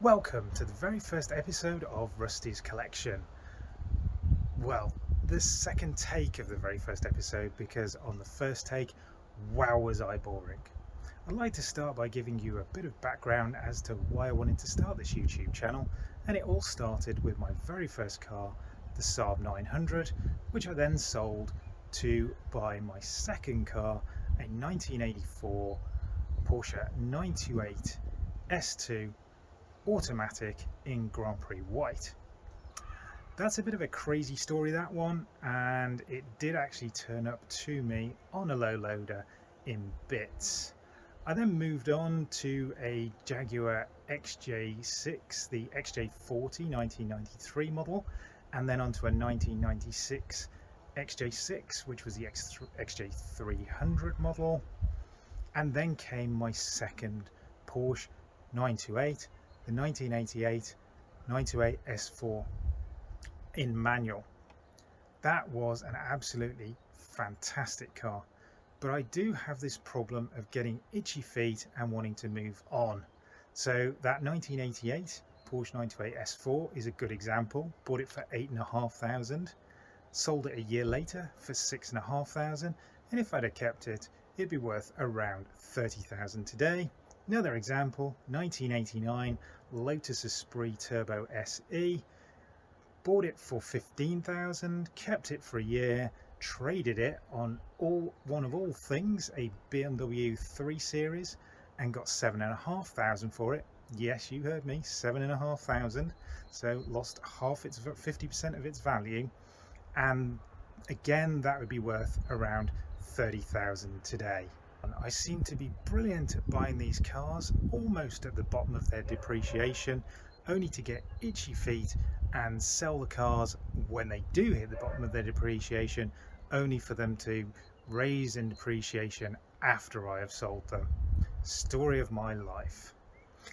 Welcome to the very first episode of Rusty's Collection. Well, the second take of the very first episode, because on the first take, wow was I boring. I'd like to start by giving you a bit of background as to why I wanted to start this YouTube channel, and it all started with my very first car, the Saab 900, which I then sold to buy my second car, a 1984 Porsche 928 S2 automatic in Grand Prix white. That's a bit of a crazy story, that one, and it did actually turn up to me on a low loader in bits. I then moved on to a Jaguar XJ6, the XJ40 1993 model, and then onto a 1996 XJ6, which was the XJ300 model, and then came my second Porsche 928, the 1988 928 S4 in manual. That was an absolutely fantastic car, but I do have this problem of getting itchy feet and wanting to move on. So that 1988 Porsche 928 S4 is a good example. Bought it for $8,500, sold it a year later for $6,500, and if I'd have kept it, it'd be worth around $30,000 today. Another example, 1989 Lotus Esprit Turbo SE, bought it for $15,000, kept it for a year, traded it on one of all things, a BMW 3 Series, and got $7,500 for it. Yes, you heard me, $7,500. So lost 50% of its value, and again that would be worth around $30,000 today. I seem to be brilliant at buying these cars almost at the bottom of their depreciation, only to get itchy feet and sell the cars when they do hit the bottom of their depreciation, only for them to raise in depreciation after I have sold them. Story of my life.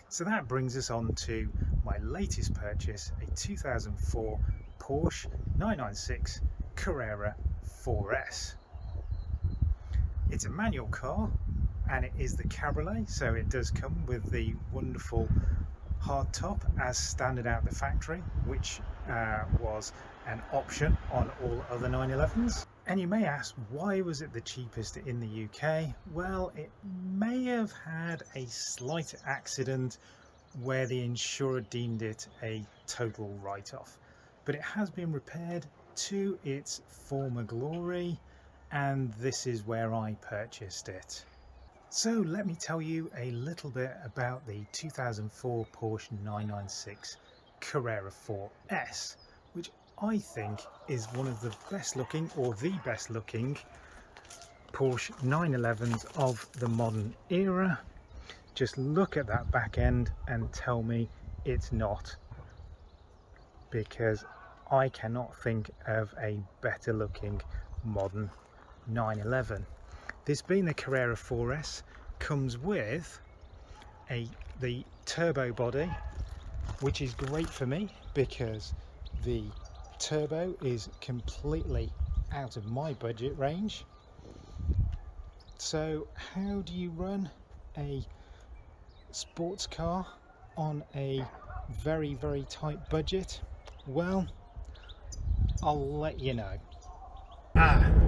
So that brings us on to my latest purchase, a 2004 Porsche 996 Carrera 4S. It's a manual car, and it is the Cabriolet, so it does come with the wonderful hardtop as standard out the factory, which was an option on all other 911s. And you may ask, why was it the cheapest in the UK? Well, it may have had a slight accident where the insurer deemed it a total write-off, but it has been repaired to its former glory, and this is where I purchased it. So let me tell you a little bit about the 2004 Porsche 996 Carrera 4S, which I think is one of the best looking, or the best looking, Porsche 911s of the modern era. Just look at that back end and tell me it's not, because I cannot think of a better looking modern 911. This being the Carrera 4S, comes with the turbo body, which is great for me because the turbo is completely out of my budget range. So how do you run a sports car on a very, very tight budget? Well, I'll let you know.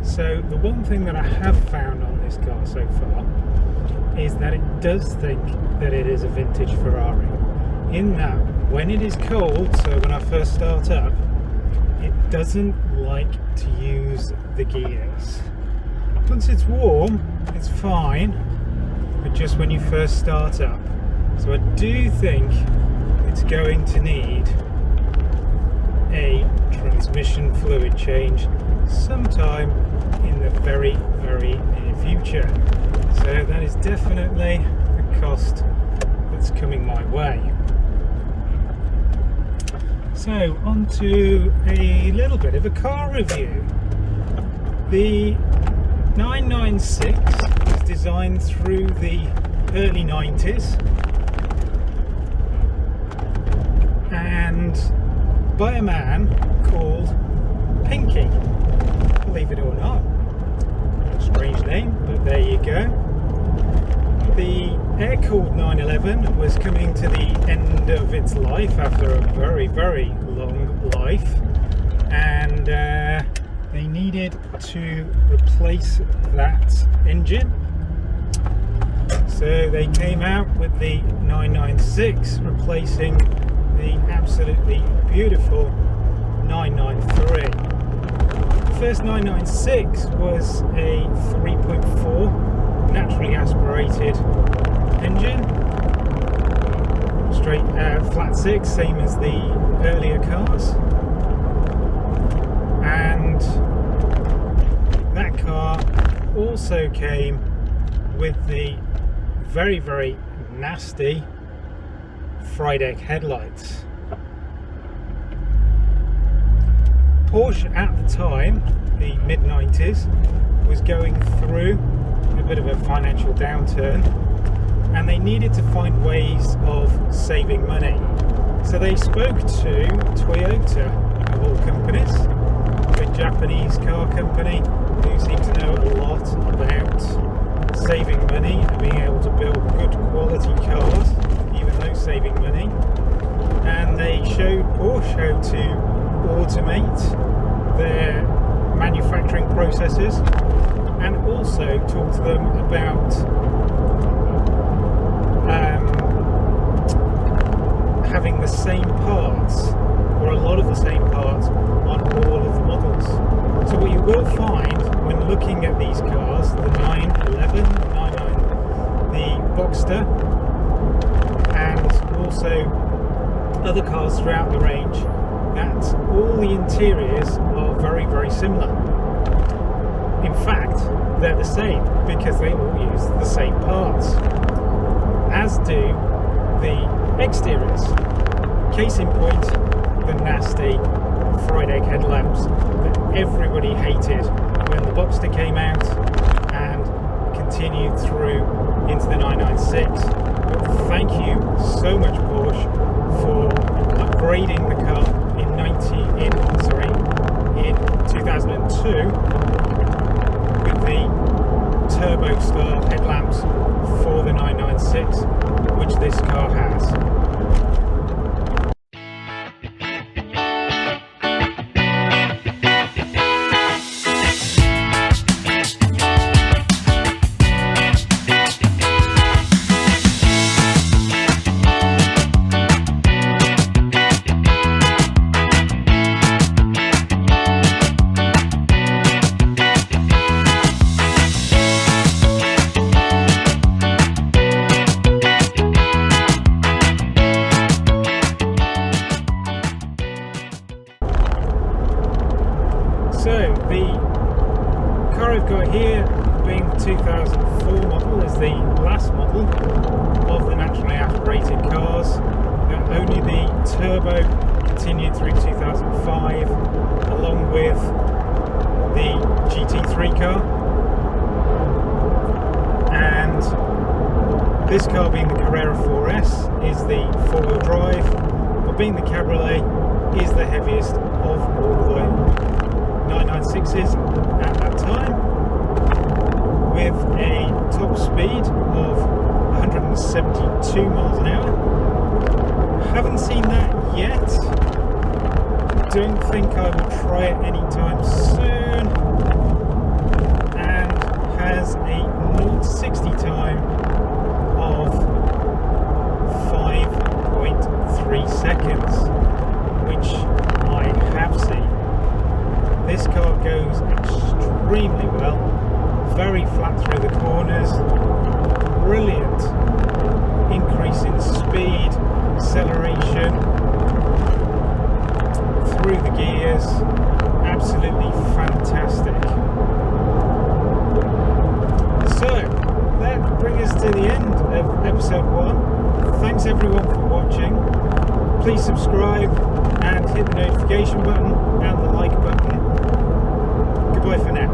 So the one thing that I have found on this car so far is that it does think that it is a vintage Ferrari, in that when it is cold, so when I first start up, it doesn't like to use the gears. Once it's warm, it's fine, but just when you first start up. So I do think it's going to need a transmission fluid change sometime in the very, very near future. So that is definitely a cost that's coming my way. So on to a little bit of a car review. The 996 was designed through the early 90s and by a man called Pinky, believe it or not. Strange name, but there you go. The air-cooled 911 was coming to the end of its life after a very, very long life, and they needed to replace that engine. So they came out with the 996, replacing the absolutely beautiful 993. The first 996 was a 3.4 naturally aspirated engine, straight flat six, same as the earlier cars, and that car also came with the very, very nasty Frideck headlights. Porsche at the time, the mid-90s, was going through a bit of a financial downturn, and they needed to find ways of saving money. So they spoke to Toyota, of all companies, a Japanese car company who seemed to know a lot about saving money and being able to build good quality cars, even though saving money. And they showed Porsche how to automate their manufacturing processes, and also talk to them about having the same parts, or a lot of the same parts, on all of the models. So what you will find when looking at these cars, the 911, the 99, the Boxster, and also other cars throughout the range, that all the interiors are very, very similar. In fact, they're the same because they all use the same parts, as do the exteriors. Case in point, the nasty Frideck headlamps that everybody hated when the Boxster came out and continued through into the 996. But thank you so much, Porsche, for upgrading the car in 2002 with the turbo style headlamps for the 996, which this car has. So the car I've got here, being the 2004 model, is the last model of the naturally aspirated cars. Only the turbo continued through 2005, along with the GT3 car, and this car, being the Carrera 4S, is the four-wheel drive, but being the Cabriolet, is the heaviest of all the 996s at that time, with a top speed of 172 miles an hour. Haven't seen that yet. Don't think I will try it anytime soon. And has a 0 to 60 time of 5.3 seconds, which I have seen. This car goes extremely well, very flat through the corners, brilliant increase in speed, acceleration, through the gears, absolutely fantastic. So, that brings us to the end of episode 1. Thanks everyone for watching. Please subscribe and hit the notification button and the like button. Goodbye for now.